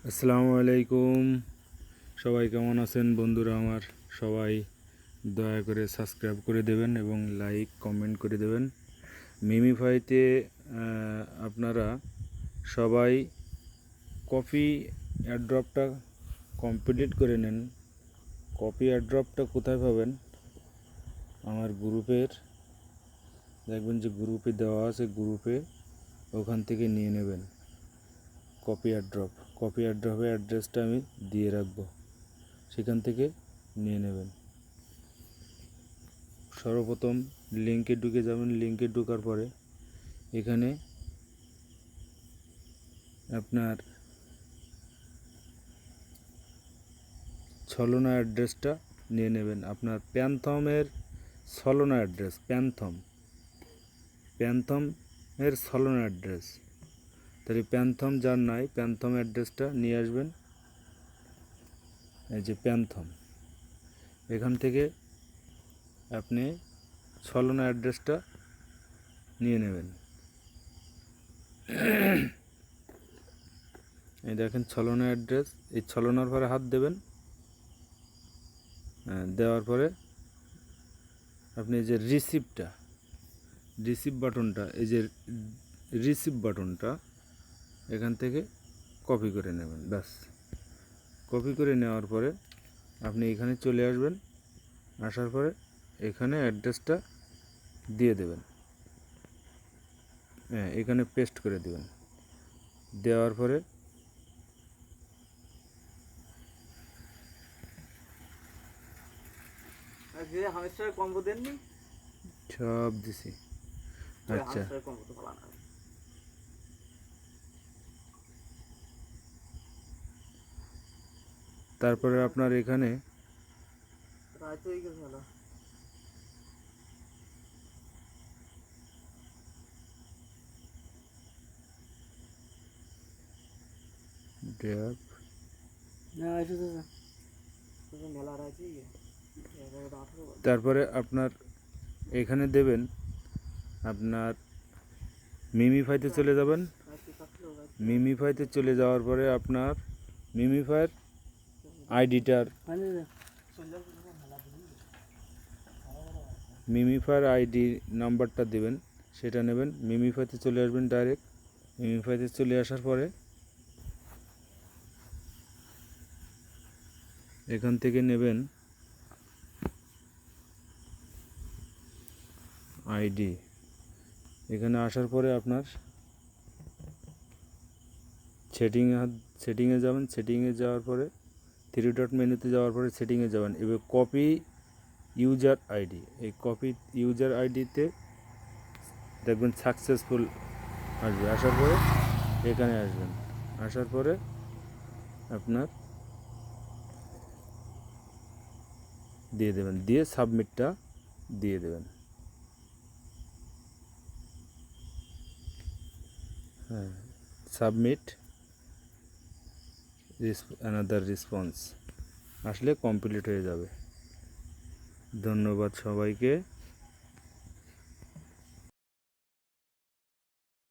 আসসালামু আলাইকুম। সবাই কেমন আছেন বন্ধুরা? আমার সবাই দয়া করে সাবস্ক্রাইব করে দেবেন এবং লাইক কমেন্ট করে দেবেন। মিমিফাইতে আপনারা সবাই কপি এয়ারড্রপটা কমপ্লিট করে নেন। কপি এয়ারড্রপটা কোথায় পাবেন? আমার গ্রুপের দেখবেন যে গ্রুপে দেওয়া আছে, গ্রুপে ওখান থেকে নিয়ে নেবেন কপি এয়ারড্রপের অ্যাড্রেসটা আমি দিয়ে রাখবো, সেখান থেকে নিয়ে নেবেন। সর্বপ্রথম লিঙ্কে ঢুকে যাবেন। লিঙ্কে ঢোকার পরে এখানে আপনার ছলনা অ্যাড্রেসটা নিয়ে নেবেন। আপনার প্যান্থমের ছলনা অ্যাড্রেস, প্যান্থমের ছলনা অ্যাড্রেস। তাহলে প্যান্থম যার নাই, প্যান্থম অ্যাড্রেসটা নিয়ে আসবেন। এই যে প্যান্থম, এখান থেকে আপনি ছলনা অ্যাড্রেসটা নিয়ে নেবেন। এই দেখেন ছলনা অ্যাড্রেস। এই ছলনার পরে হাত দেবেন। দেওয়ার পরে আপনি এই যে রিসিভ বাটনটা, এই যে রিসিভ বাটনটা এখান থেকে কপি করে নেবেন। ব্যাস, কপি করে নেওয়ার পরে আপনি এখানে চলে আসবেন। আসার পরে এখানে অ্যাড্রেসটা দিয়ে দেবেন। এখানে পেস্ট করে দেবেন। দেওয়ার পরে সব দিছি। আচ্ছা, তারপরে আপনার এখানে তারপরে আপনার এখানে দেবেন। আপনার মিমিফাইতে চলে যাবেন। মিমিফাইতে চলে যাওয়ার পরে আপনার মিমিফাইয়ের আইডি নাম্বারটা দেবেন, সেটা নেবেন। মিমিফাইতে চলে আসবেন ডাইরেক্ট। মিমিফাইতে চলে আসার পরে এখান থেকে নেবেন আইডি। এখানে আসার পরে আপনার সেটিংয়ে যাবেন। সেটিংয়ে যাওয়ার পরে থ্রি ডট মেনুতে যাওয়ার পরে সেটিংয়ে যাবেন। এবার কপি ইউজার আইডি, এই কপি ইউজার আইডিতে দেখবেন সাকসেসফুল আসবে। আসার পরে এখানে আসবেন। আসার পরে আপনার দিয়ে দেবেন, দিয়ে সাবমিটটা দিয়ে দেবেন। সাবমিট অ্যানাদার রেসপন্স আসলে কমপ্লিট হয়ে যাবে। ধন্যবাদ সবাইকে।